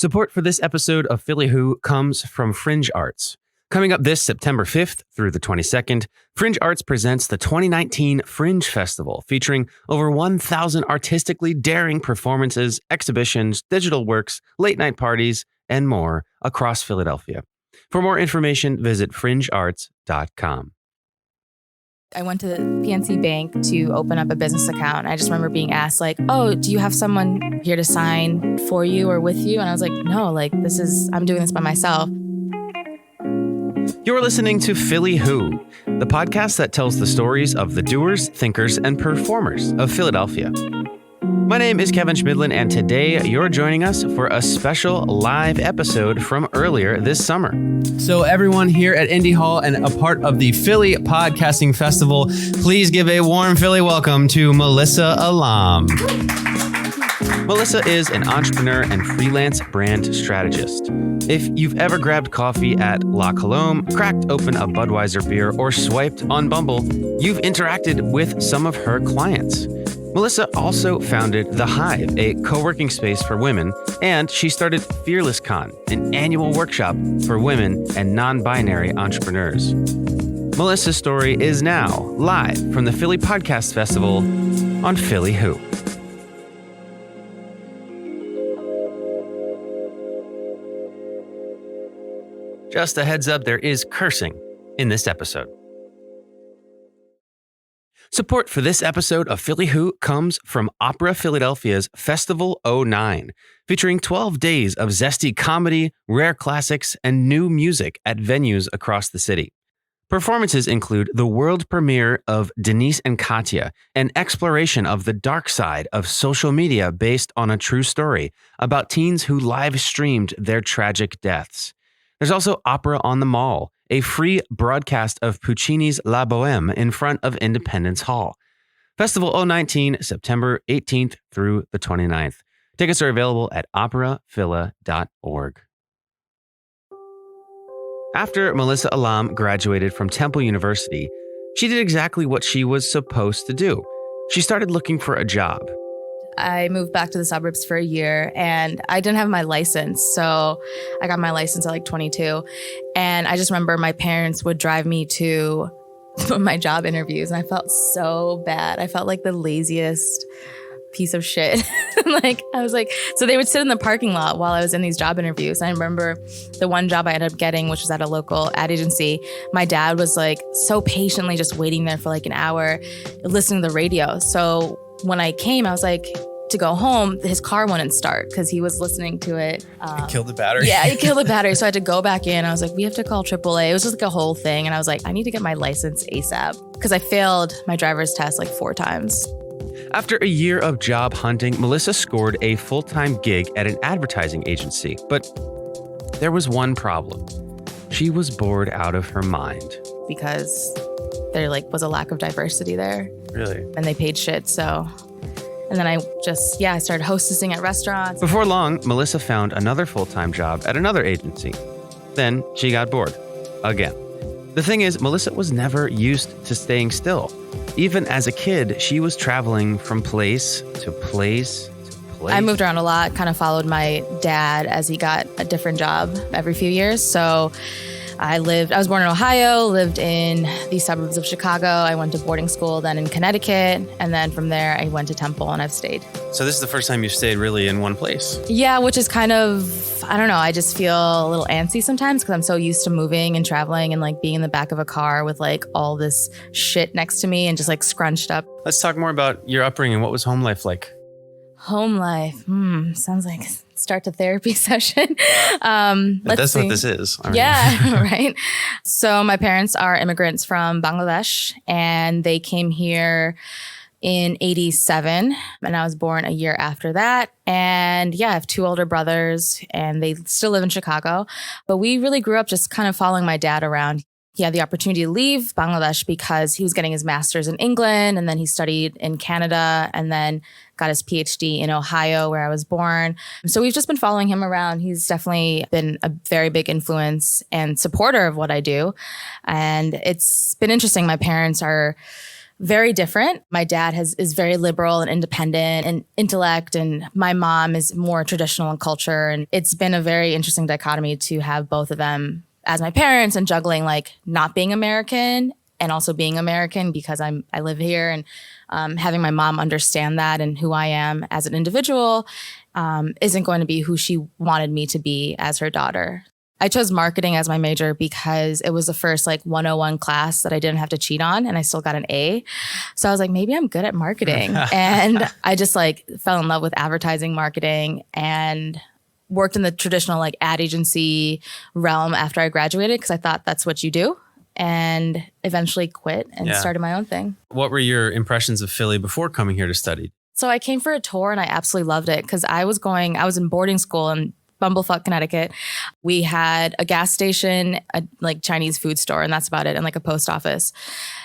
Support for this episode of Philly Who comes from Fringe Arts. Coming up this September 5th through the 22nd, Fringe Arts presents the 2019 Fringe Festival, featuring over 1,000 artistically daring performances, exhibitions, digital works, late-night parties, and more across Philadelphia. For more information, visit fringearts.com. I went to the PNC Bank to open up a business account. I just remember being asked, like, oh, do you have someone here to sign for you or with you? And I was like, no, like, I'm doing this by myself. You're listening to Philly Who, the podcast that tells the stories of the doers, thinkers, and performers of Philadelphia. My name is Kevin Schmidlin, and today you're joining us for a special live episode from earlier this summer. So everyone here at Indy Hall and a part of the Philly Podcasting Festival, please give a warm Philly welcome to Melissa Alam. Melissa is an entrepreneur and freelance brand strategist. If you've ever grabbed coffee at La Colombe, cracked open a Budweiser beer, or swiped on Bumble, you've interacted with some of her clients. Melissa also founded The Hive, a coworking space for women, and she started FearlessCon, an annual workshop for women and non-binary entrepreneurs. Melissa's story is now live from the Philly Podcast Festival on Philly Who. Just a heads up, there is cursing in this episode. Support for this episode of Philly Who comes from Opera Philadelphia's Festival 09, featuring 12 days of zesty comedy, rare classics, and new music at venues across the city. Performances include the world premiere of Denise and Katya, an exploration of the dark side of social media based on a true story about teens who live streamed their tragic deaths. There's also Opera on the Mall, a free broadcast of Puccini's La Bohème in front of Independence Hall. Festival 019, September 18th through the 29th. Tickets are available at operaphila.org. After Melissa Alam graduated from Temple University, she did exactly what she was supposed to do. She started looking for a job. I moved back to the suburbs for a year and I didn't have my license. So I got my license at like 22. And I just remember my parents would drive me to my job interviews and I felt so bad. I felt like the laziest piece of shit. So they would sit in the parking lot while I was in these job interviews. And I remember the one job I ended up getting, which was at a local ad agency. My dad was like so patiently just waiting there for like an hour, listening to the radio. So when I came, I was like, to go home, his car wouldn't start because he was listening to it. It killed the battery. Yeah, it killed the battery. So I had to go back in. I was like, we have to call AAA. It was just like a whole thing. And I was like, I need to get my license ASAP because I failed my driver's test like 4 times. After a year of job hunting, Melissa scored a full-time gig at an advertising agency. But there was one problem. She was bored out of her mind. Because there was a lack of diversity there. Really? And they paid shit, so... And then I started hostessing at restaurants. Before long, Melissa found another full-time job at another agency. Then she got bored. Again. The thing is, Melissa was never used to staying still. Even as a kid, she was traveling from place to place to place. I moved around a lot, kind of followed my dad as he got a different job every few years. So I was born in Ohio, lived in the suburbs of Chicago. I went to boarding school then in Connecticut. And then from there, I went to Temple and I've stayed. So this is the first time you've stayed really in one place? Yeah, which is kind of, I don't know. I just feel a little antsy sometimes because I'm so used to moving and traveling and like being in the back of a car with like all this shit next to me and just like scrunched up. Let's talk more about your upbringing. What was home life like? Home life. Sounds like start to therapy session. That's what this is. Yeah, right. So my parents are immigrants from Bangladesh and they came here in 87 and I was born a year after that. And yeah, I have 2 older brothers and they still live in Chicago. But we really grew up just kind of following my dad around. He had the opportunity to leave Bangladesh because he was getting his master's in England and then he studied in Canada and then got his PhD in Ohio where I was born. So we've just been following him around. He's definitely been a very big influence and supporter of what I do. And it's been interesting. My parents are very different. My dad is very liberal and independent and intellect, and my mom is more traditional in culture. And it's been a very interesting dichotomy to have both of them as my parents and juggling like not being American and also being American because I live here, and having my mom understand that and who I am as an individual isn't going to be who she wanted me to be as her daughter. I chose marketing as my major because it was the first like 101 class that I didn't have to cheat on, and I still got an A. So I was like, maybe I'm good at marketing. And I just like fell in love with advertising marketing and worked in the traditional like ad agency realm after I graduated because I thought that's what you do, and eventually quit and started my own thing. What were your impressions of Philly before coming here to study? So I came for a tour and I absolutely loved it because I was in boarding school in Bumblefuck, Connecticut. We had a gas station, a like Chinese food store, and that's about it, and like a post office.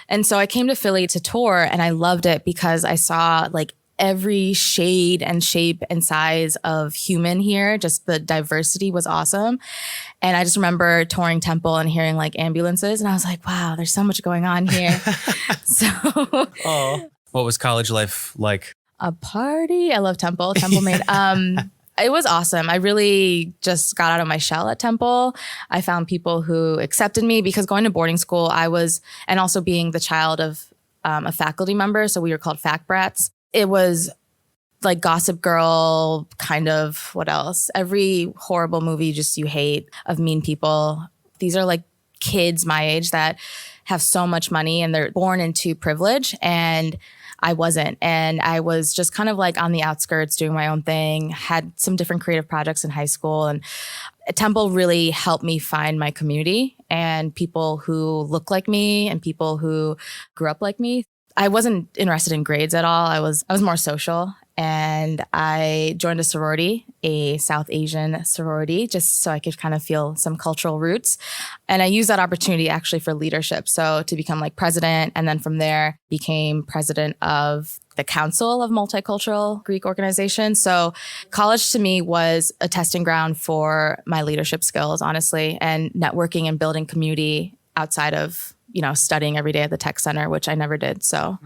And so I came to Philly to tour, and I loved it because I saw like every shade and shape and size of human here. Just the diversity was awesome. And I just remember touring Temple and hearing like ambulances, and I was like, wow, there's so much going on here. So what was college life like? A party. I love Temple. Temple made it was awesome. I really just got out of my shell at Temple. I found people who accepted me because going to boarding school, and also being the child of a faculty member, so we were called fac brats. It was like Gossip Girl, kind of, what else? Every horrible movie just you hate of mean people. These are like kids my age that have so much money and they're born into privilege, and I wasn't. And I was just kind of like on the outskirts doing my own thing, had some different creative projects in high school. And Temple really helped me find my community and people who look like me and people who grew up like me. I wasn't interested in grades at all. I was more social. And I joined a sorority, a South Asian sorority, just so I could kind of feel some cultural roots. And I used that opportunity actually for leadership. So to become like president, and then from there became president of the Council of Multicultural Greek Organizations. So college to me was a testing ground for my leadership skills, honestly, and networking and building community outside of, studying every day at the tech center, which I never did. So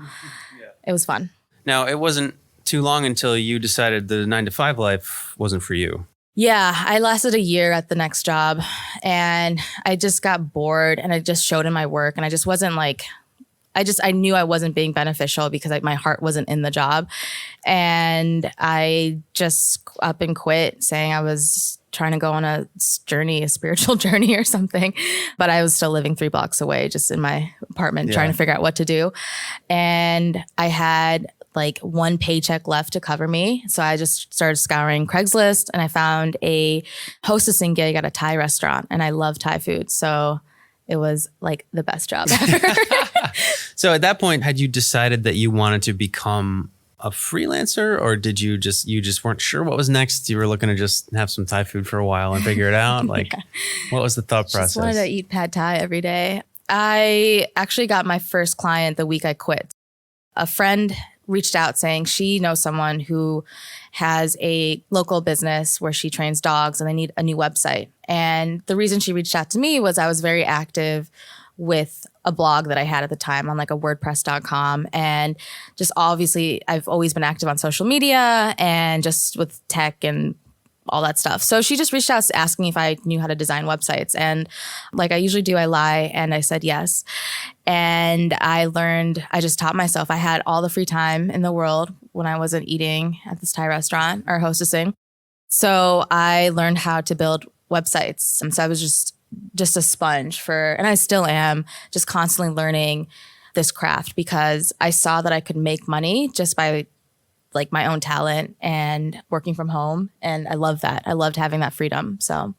It was fun. Now, it wasn't too long until you decided the 9-to-5 life wasn't for you. Yeah, I lasted a year at the next job, and I just got bored, and I just showed in my work, and I just wasn't like, I knew I wasn't being beneficial because my heart wasn't in the job. And I just up and quit, saying I was trying to go on a spiritual journey or something. But I was still living 3 blocks away, just in my apartment, trying to figure out what to do. And I had like 1 paycheck left to cover me. So I just started scouring Craigslist, and I found a hostessing gig at a Thai restaurant, and I love Thai food. So it was like the best job ever. So at that point, had you decided that you wanted to become a freelancer, or did you just weren't sure what was next? You were looking to just have some Thai food for a while and figure it out? Like, what was the thought process? Just wanted to eat pad Thai every day. I actually got my first client the week I quit. A friend reached out saying she knows someone who has a local business where she trains dogs and they need a new website. And the reason she reached out to me was I was very active with a blog that I had at the time on like a WordPress.com. And just obviously I've always been active on social media and just with tech and all that stuff. So she just reached out asking if I knew how to design websites. And like I usually do, I lie. And I said yes. And I just taught myself. I had all the free time in the world when I wasn't eating at this Thai restaurant or hostessing. So I learned how to build websites. And so I was just a sponge and I still am, just constantly learning this craft because I saw that I could make money just by like my own talent and working from home. And I love that. I loved having that freedom. So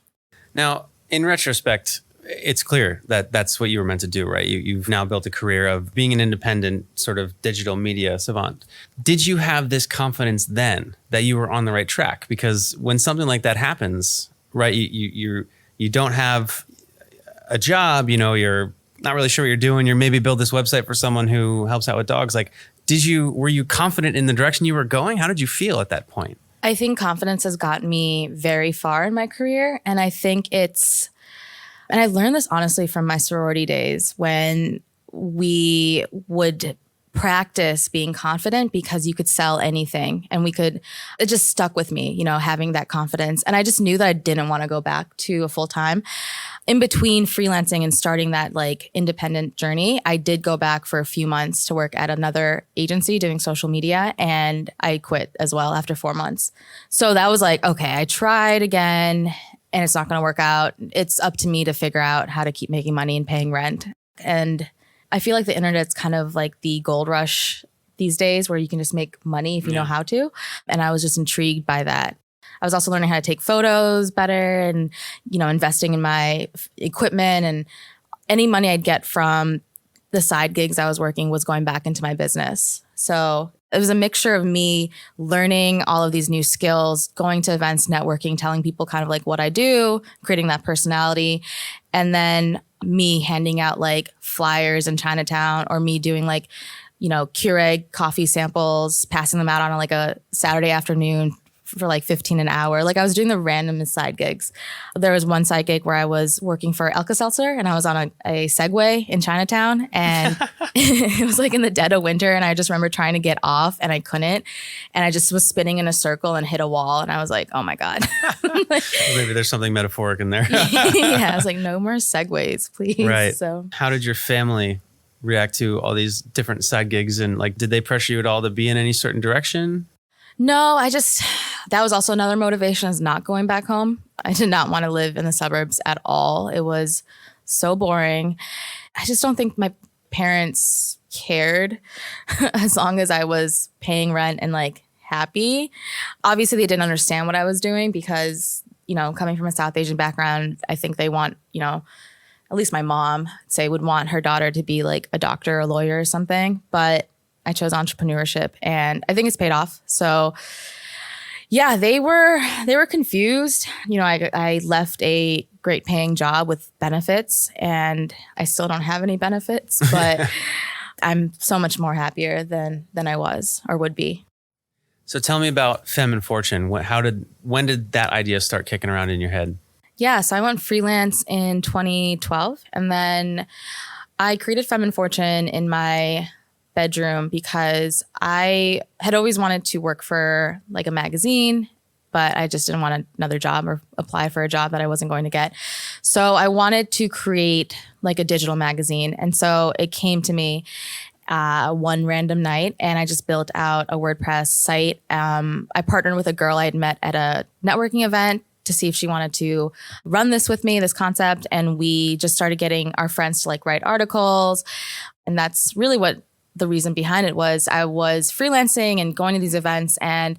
now, in retrospect, it's clear that that's what you were meant to do, right? You've now built a career of being an independent sort of digital media savant. Did you have this confidence then that you were on the right track? Because when something like that happens, right, you don't have a job, you're not really sure what you're doing. You're maybe build this website for someone who helps out with dogs. Like, were you confident in the direction you were going? How did you feel at that point? I think confidence has gotten me very far in my career. And I think and I learned this honestly from my sorority days when we would practice being confident because you could sell anything. And it just stuck with me, having that confidence. And I just knew that I didn't want to go back to a full time. In between freelancing and starting that like independent journey, I did go back for a few months to work at another agency doing social media, and I quit as well after 4 months. So that was like, okay, I tried again and it's not going to work out. It's up to me to figure out how to keep making money and paying rent. And I feel like the internet's kind of like the gold rush these days where you can just make money if you know how to. And I was just intrigued by that. I was also learning how to take photos better and, investing in my equipment, and any money I'd get from the side gigs I was working was going back into my business. So it was a mixture of me learning all of these new skills, going to events, networking, telling people kind of like what I do, creating that personality, and then me handing out like flyers in Chinatown, or me doing like, Keurig coffee samples, passing them out on like a Saturday afternoon for like $15 an hour. Like I was doing the randomest side gigs. There was one side gig where I was working for Alka-Seltzer, and I was on a Segway in Chinatown, and it was like in the dead of winter, and I just remember trying to get off and I couldn't, and I just was spinning in a circle and hit a wall, and I was like, oh my God. Maybe there's something metaphoric in there. Yeah, I was like, no more Segways, please. Right. So how did your family react to all these different side gigs, and like, did they pressure you at all to be in any certain direction? No, that was also another motivation, is not going back home. I did not want to live in the suburbs at all. It was so boring. I just don't think my parents cared as long as I was paying rent and like happy. Obviously, they didn't understand what I was doing because, coming from a South Asian background, I think they want, at least my mom would want her daughter to be like a doctor, a lawyer or something. But I chose entrepreneurship, and I think it's paid off. So yeah, they were confused. I left a great paying job with benefits, and I still don't have any benefits, but I'm so much more happier than I was or would be. So tell me about Femme and Fortune. When did that idea start kicking around in your head? Yeah, so I went freelance in 2012, and then I created Femme and Fortune in my bedroom because I had always wanted to work for like a magazine, but I just didn't want another job or apply for a job that I wasn't going to get. So I wanted to create like a digital magazine. And so it came to me one random night, and I just built out a WordPress site. I partnered with a girl I had met at a networking event to see if she wanted to run this with me, this concept. And we just started getting our friends to like write articles. And that's really what the reason behind it was. I was freelancing and going to these events, and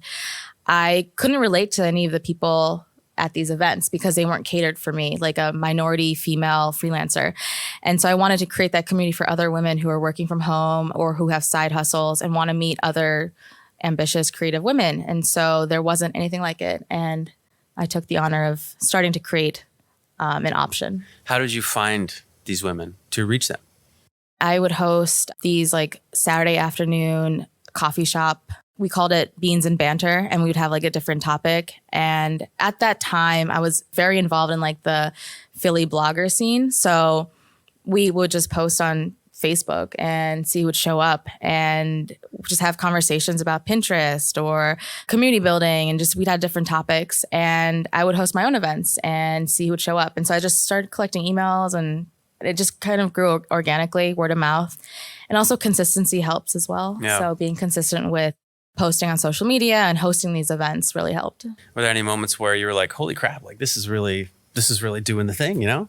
I couldn't relate to any of the people at these events because they weren't catered for me, like a minority female freelancer. And so I wanted to create that community for other women who are working from home or who have side hustles and want to meet other ambitious, creative women. And so there wasn't anything like it. And I took the honor of starting to create an option. How did you find these women to reach them? I would host these like Saturday afternoon coffee shop. We called it Beans and Banter, and we would have like a different topic. And at that time, I was very involved in like the Philly blogger scene. So we would just post on Facebook and see who would show up, and just have conversations about Pinterest or community building, and just we'd have different topics. And I would host my own events and see who would show up. And so I just started collecting emails, and it just kind of grew organically, word of mouth. And also consistency helps as well. Yeah. So being consistent with posting on social media and hosting these events really helped. Were there any moments where you were like, holy crap, like this is really doing the thing,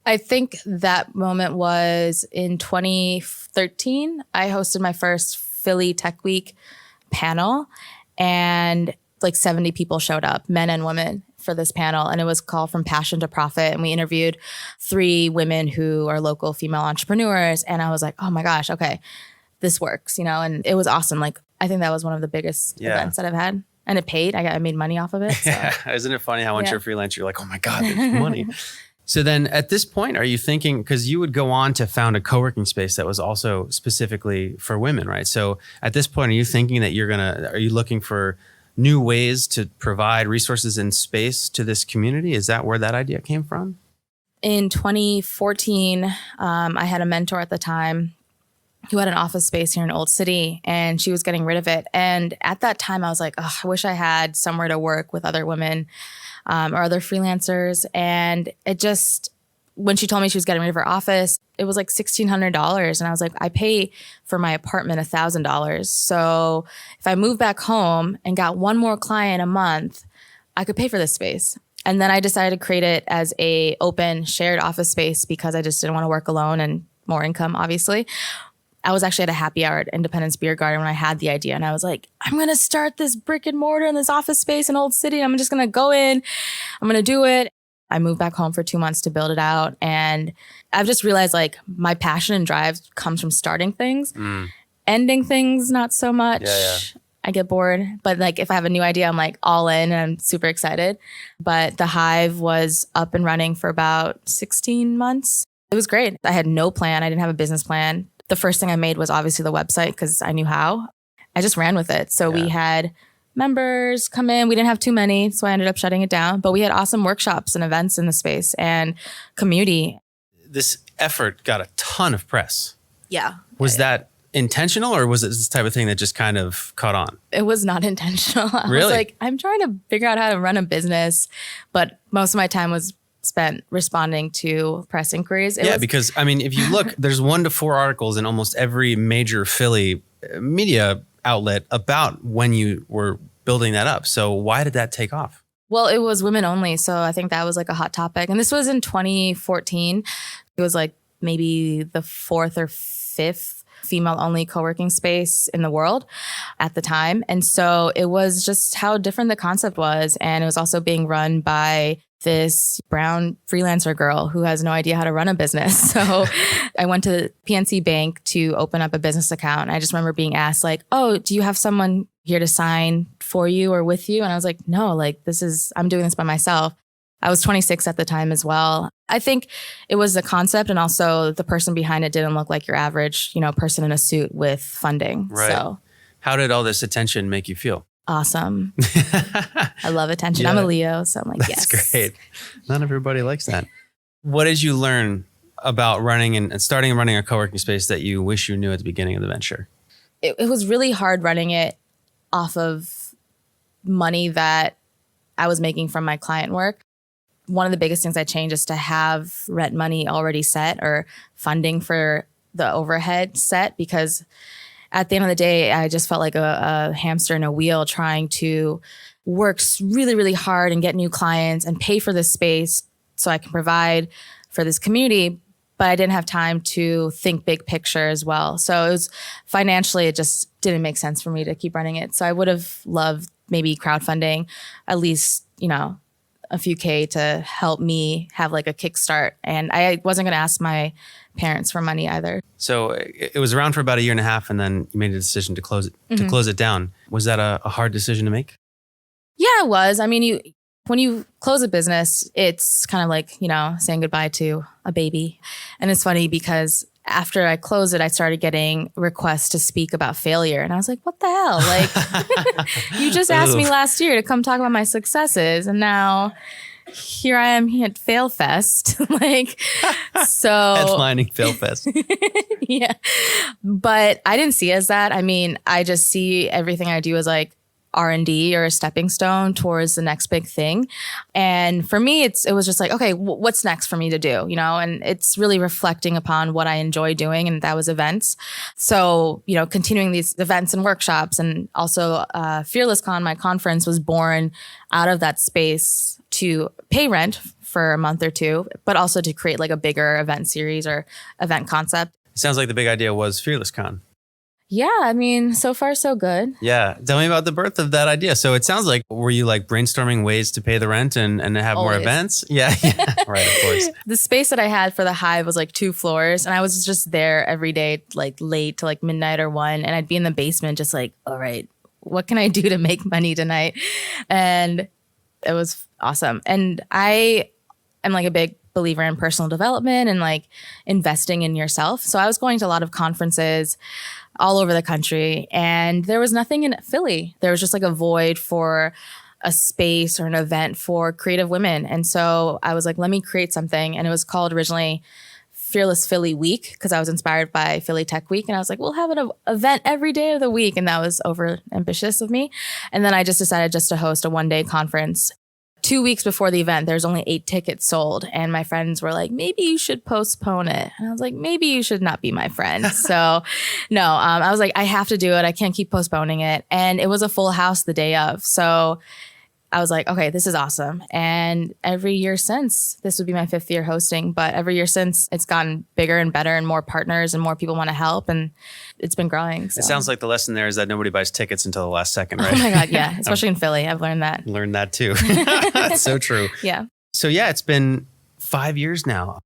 I think that moment was in 2013. I hosted my first Philly Tech Week panel, and like 70 people showed up, men and women, for this panel. And it was called From Passion to Profit. And we interviewed 3 women who are local female entrepreneurs. And I was like, oh my gosh, okay, this works, and it was awesome. Like, I think that was one of the biggest events that I've had. And it paid. I made money off of it. So. Yeah. Isn't it funny how once you're a freelancer, you're like, oh my God, there's money. So then at this point, are you thinking, because you would go on to found a co-working space that was also specifically for women, right? So at this point, are you thinking that are you looking for new ways to provide resources and space to this community? Is that where that idea came from? In 2014, I had a mentor at the time who had an office space here in Old City, and she was getting rid of it. And at that time, I was like, oh, I wish I had somewhere to work with other women or other freelancers. And it just, when she told me she was getting rid of her office, it was like $1,600. And I was like, I pay for my apartment $1,000. So if I moved back home and got one more client a month, I could pay for this space. And then I decided to create it as a open shared office space because I just didn't want to work alone and more income, obviously. I was actually at a happy hour at Independence Beer Garden when I had the idea. And I was like, I'm going to start this brick and mortar in this office space in Old City. I'm just going to go in. I'm going to do it. I moved back home for 2 months to build it out. And I've just realized like my passion and drive comes from starting things, ending things, not so much. Yeah. I get bored. But like if I have a new idea, I'm like all in and I'm super excited. But the Hive was up and running for about 16 months. It was great. I had no plan. I didn't have a business plan. The first thing I made was obviously the website because I knew how. I just ran with it. So we had members come in. We didn't have too many, so I ended up shutting it down. But we had awesome workshops and events in the space and community. This effort got a ton of press. Yeah. Was that intentional, or was it this type of thing that just kind of caught on? It was not intentional. I Really? was like, I'm trying to figure out how to run a business, but most of my time was spent responding to press inquiries. Because I mean, if you look, there's 1 to 4 articles in almost every major Philly media outlet about when you were building that up. So why did that take off? Well, it was women only. So I think that was like a hot topic. And this was in 2014. It was like maybe the 4th or 5th female only co-working space in the world at the time. And so it was just how different the concept was. And it was also being run by this brown freelancer girl who has no idea how to run a business. So I went to PNC Bank to open up a business account. And I just remember being asked like, oh, do you have someone here to sign for you or with you? And I was like, no, like I'm doing this by myself. I was 26 at the time as well. I think it was the concept, and also the person behind it didn't look like your average, person in a suit with funding. Right. So how did all this attention make you feel? Awesome. I love attention. I'm a Leo, so I'm like, That's yes. great. Not everybody likes that. What did you learn about running and starting and running a co-working space that you wish you knew at the beginning of the venture? It was really hard running it off of money that I was making from my client work. One of the biggest things I changed is to have rent money already set or funding for the overhead set, because at the end of the day, I just felt like a hamster in a wheel trying to work really, really hard and get new clients and pay for this space so I can provide for this community. But I didn't have time to think big picture as well. So it was financially, it just didn't make sense for me to keep running it. So I would have loved maybe crowdfunding, at least, a few K to help me have like a kickstart. And I wasn't going to ask my parents for money either. So it was around for about a year and a half, and then you made a decision to close it down. Was that a hard decision to make? Yeah, it was. I mean, when you close a business, it's kind of like, saying goodbye to a baby. And it's funny because after I closed it, I started getting requests to speak about failure. And I was like, what the hell? Like, you just asked me last year to come talk about my successes. And now here I am here at Fail Fest. So. Headlining Fail Fest. Yeah. But I didn't see it as that. I mean, I just see everything I do as like R&D or a stepping stone towards the next big thing. And for me, it was just like, okay, what's next for me to do? And it's really reflecting upon what I enjoy doing. And that was events. So, continuing these events and workshops, and also FearlessCon, my conference, was born out of that space to pay rent for a month or two, but also to create like a bigger event series or event concept. It sounds like the big idea was FearlessCon. Yeah, I mean, so far so good. Yeah. Tell me about the birth of that idea. So it sounds like, were you like brainstorming ways to pay the rent and have Always. more events? Yeah. Right, of course. The space that I had for the Hive was like 2 floors, and I was just there every day, like late to like midnight or 1. And I'd be in the basement just like, all right, what can I do to make money tonight? And it was awesome. And I am like a big believer in personal development and like investing in yourself. So I was going to a lot of conferences all over the country, and there was nothing in Philly. There was just like a void for a space or an event for creative women. And so I was like, let me create something. And it was called originally Fearless Philly Week because I was inspired by Philly Tech Week. And I was like, we'll have an event every day of the week. And that was over ambitious of me. And then I just decided just to host a one-day conference. 2 weeks before the event, there's only 8 tickets sold. And my friends were like, maybe you should postpone it. And I was like, maybe you should not be my friend. So no, I was like, I have to do it. I can't keep postponing it. And it was a full house the day of. So I was like, okay, this is awesome. And every year since, this would be my 5th year hosting, but every year since, it's gotten bigger and better and more partners and more people want to help. And it's been growing. So. It sounds like the lesson there is that nobody buys tickets until the last second, right? Oh my God, yeah. Especially in Philly. I've learned that. Learned that too. That's so true. Yeah. So yeah, it's been 5 years now.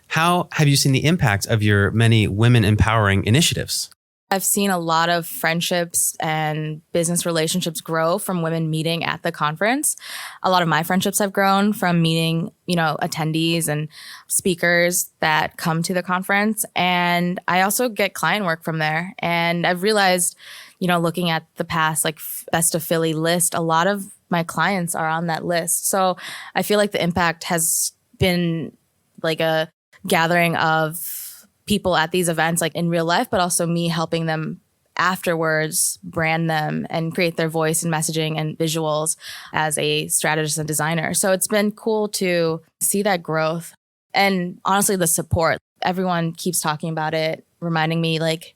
How have you seen the impact of your many women empowering initiatives? I've seen a lot of friendships and business relationships grow from women meeting at the conference. A lot of my friendships have grown from meeting, attendees and speakers that come to the conference. And I also get client work from there. And I've realized, looking at the past, like Best of Philly list, a lot of my clients are on that list. So I feel like the impact has been like a gathering of people at these events, like in real life, but also me helping them afterwards brand them and create their voice and messaging and visuals as a strategist and designer. So it's been cool to see that growth. And honestly, the support, everyone keeps talking about it, reminding me like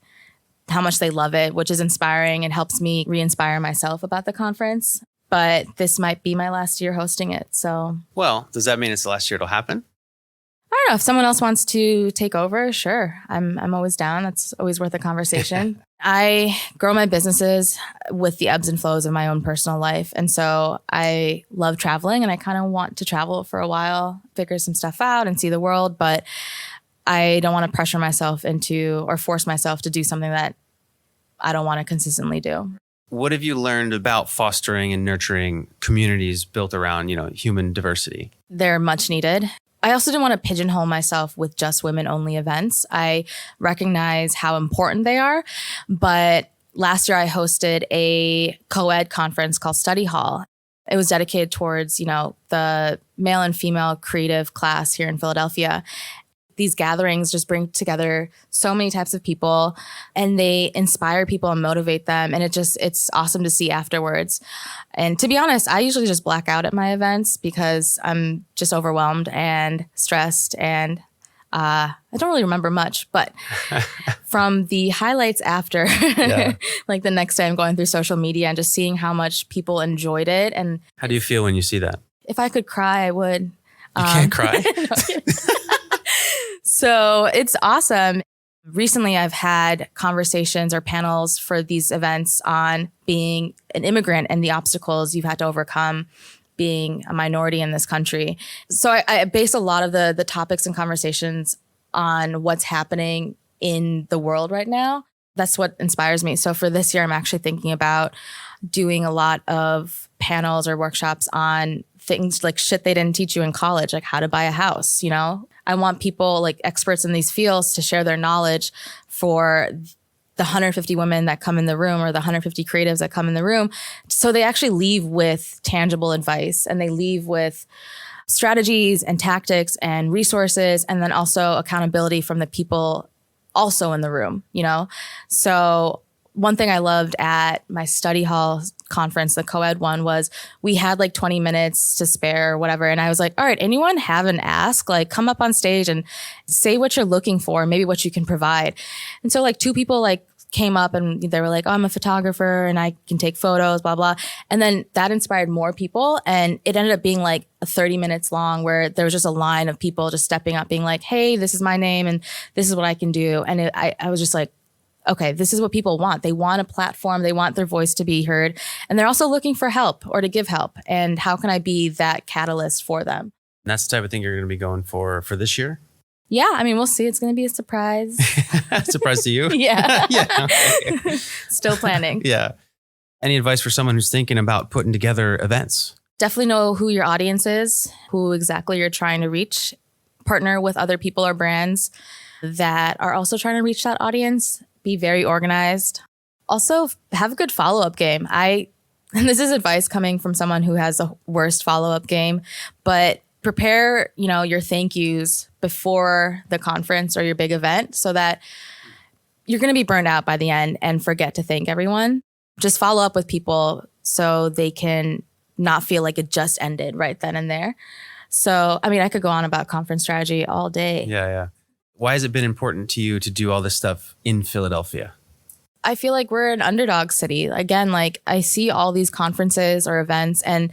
how much they love it, which is inspiring and helps me re-inspire myself about the conference. But this might be my last year hosting it. So, well, does that mean it's the last year it'll happen? I don't know. If someone else wants to take over, sure. I'm always down. That's always worth a conversation. I grow my businesses with the ebbs and flows of my own personal life. And so I love traveling and I kind of want to travel for a while, figure some stuff out and see the world. But I don't want to pressure myself into or force myself to do something that I don't want to consistently do. What have you learned about fostering and nurturing communities built around, human diversity? They're much needed. I also didn't want to pigeonhole myself with just women-only events. I recognize how important they are, but last year I hosted a co-ed conference called Study Hall. It was dedicated towards, the male and female creative class here in Philadelphia. These gatherings just bring together so many types of people and they inspire people and motivate them. And it's awesome to see afterwards. And to be honest, I usually just black out at my events because I'm just overwhelmed and stressed and I don't really remember much, but from the highlights after, like the next day I'm going through social media and just seeing how much people enjoyed it. And how do you feel when you see that? If I could cry, I would. You can't cry? So it's awesome. Recently, I've had conversations or panels for these events on being an immigrant and the obstacles you've had to overcome being a minority in this country. So I base a lot of the topics and conversations on what's happening in the world right now. That's what inspires me. So for this year, I'm actually thinking about doing a lot of panels or workshops on things like shit they didn't teach you in college, like how to buy a house, I want people like experts in these fields to share their knowledge for the 150 women that come in the room or the 150 creatives that come in the room. So they actually leave with tangible advice and they leave with strategies and tactics and resources and then also accountability from the people also in the room, So one thing I loved at my study hall conference, the co-ed one, was we had like 20 minutes to spare or whatever. And I was like, all right, anyone have an ask? Like come up on stage and say what you're looking for, maybe what you can provide. And so like 2 people like came up and they were like, oh, I'm a photographer and I can take photos, blah, blah. And then that inspired more people. And it ended up being like 30 minutes long where there was just a line of people just stepping up being like, hey, this is my name and this is what I can do. And I was just like, okay, this is what people want. They want a platform. They want their voice to be heard. And they're also looking for help or to give help. And how can I be that catalyst for them? And that's the type of thing you're going to be going for this year? Yeah. I mean, we'll see. It's going to be a surprise. Surprise to you? Yeah. Yeah. Okay. Still planning. Yeah. Any advice for someone who's thinking about putting together events? Definitely know who your audience is, who exactly you're trying to reach. Partner with other people or brands that are also trying to reach that audience. Be very organized. Also, have a good follow-up game. And this is advice coming from someone who has the worst follow-up game, but prepare, your thank yous before the conference or your big event so that you're going to be burned out by the end and forget to thank everyone. Just follow up with people so they can not feel like it just ended right then and there. So, I could go on about conference strategy all day. Yeah. Why has it been important to you to do all this stuff in Philadelphia? I feel like we're an underdog city. Again, like I see all these conferences or events and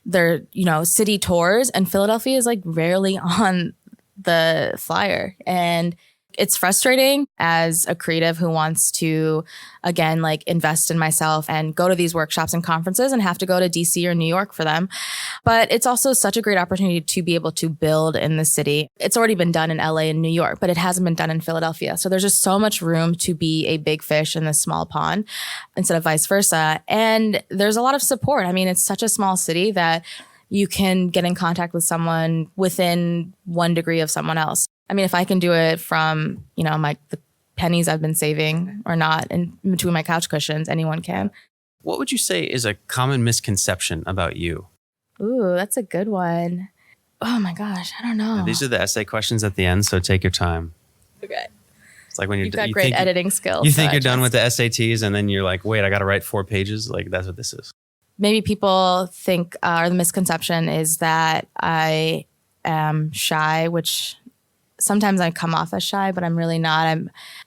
they're, city tours, and Philadelphia is like rarely on the flyer. And it's frustrating as a creative who wants to, again, like invest in myself and go to these workshops and conferences and have to go to DC or New York for them. But it's also such a great opportunity to be able to build in the city. It's already been done in LA and New York, but it hasn't been done in Philadelphia. So there's just so much room to be a big fish in this small pond instead of vice versa. And there's a lot of support. It's such a small city that you can get in contact with someone within 1 degree of someone else. If I can do it from, the pennies I've been saving or not in between my couch cushions, anyone can. What would you say is a common misconception about you? Ooh, that's a good one. Oh my gosh, I don't know. Now, these are the essay questions at the end, so take your time. Okay. It's like when you've got great editing skills. You think you're done with the SATs and then you're like, wait, I got to write 4 pages. Like that's what this is. Maybe people think, or the misconception is that I am shy, which sometimes I come off as shy, but I'm really not.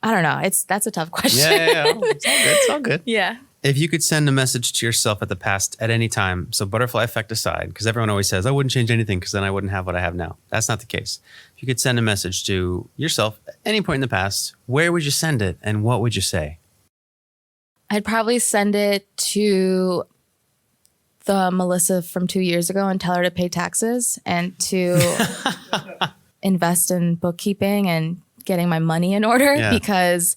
I don't know. That's a tough question. Yeah. It's all good. Yeah. If you could send a message to yourself at the past at any time, so butterfly effect aside, because everyone always says, I wouldn't change anything because then I wouldn't have what I have now. That's not the case. If you could send a message to yourself at any point in the past, where would you send it and what would you say? I'd probably send it to the Melissa from 2 years ago and tell her to pay taxes and to invest in bookkeeping and getting my money in order. Because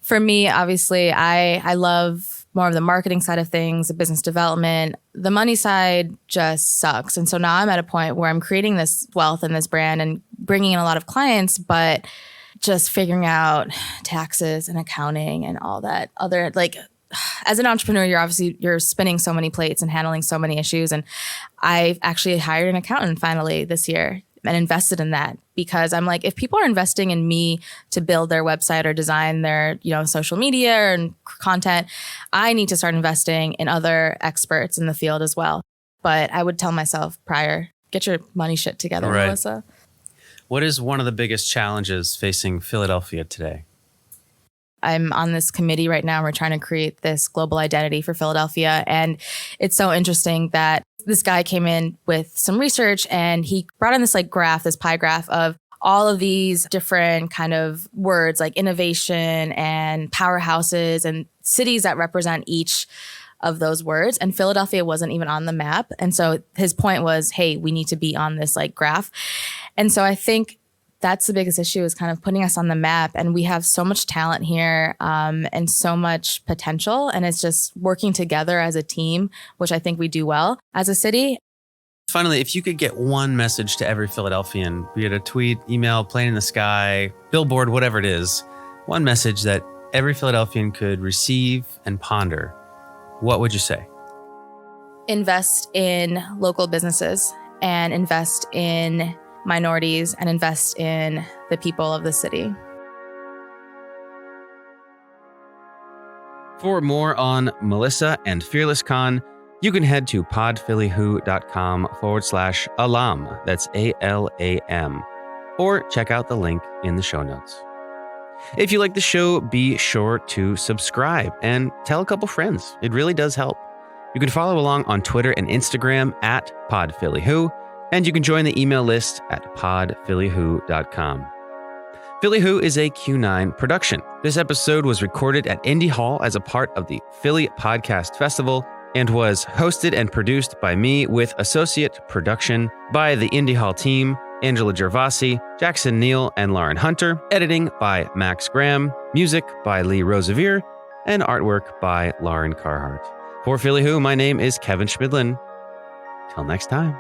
for me, obviously, I love more of the marketing side of things, the business development. The money side just sucks. And so now I'm at a point where I'm creating this wealth and this brand and bringing in a lot of clients, but just figuring out taxes and accounting and all that other, like, as an entrepreneur, you're spinning so many plates and handling so many issues. And I actually hired an accountant finally this year and invested in that because I'm like, if people are investing in me to build their website or design their, social media and content, I need to start investing in other experts in the field as well. But I would tell myself prior, get your money shit together, right, Melissa. What is one of the biggest challenges facing Philadelphia today? I'm on this committee right now. We're trying to create this global identity for Philadelphia. And it's so interesting that this guy came in with some research and he brought in this graph, this pie graph of all of these different kind of words like innovation and powerhouses and cities that represent each of those words. And Philadelphia wasn't even on the map. And so his point was, hey, we need to be on this graph. And so I think that's the biggest issue is kind of putting us on the map. And we have so much talent here and so much potential. And it's just working together as a team, which I think we do well as a city. Finally, if you could get one message to every Philadelphian, be it a tweet, email, plane in the sky, billboard, whatever it is, one message that every Philadelphian could receive and ponder, what would you say? Invest in local businesses and invest in minorities and invest in the people of the city. For more on Melissa and FearlessCon, you can head to podphillywho.com/alam. That's ALAM. Or check out the link in the show notes. If you like the show, be sure to subscribe and tell a couple friends. It really does help. You can follow along on Twitter and Instagram at podphillywho. And you can join the email list at podphillywho.com. Philly Who is a Q9 production. This episode was recorded at Indy Hall as a part of the Philly Podcast Festival and was hosted and produced by me with associate production by the Indy Hall team, Angela Gervasi, Jackson Neal, and Lauren Hunter, editing by Max Graham, music by Lee Rosevere, and artwork by Lauren Carhart. For Philly Who, my name is Kevin Schmidlin. Till next time.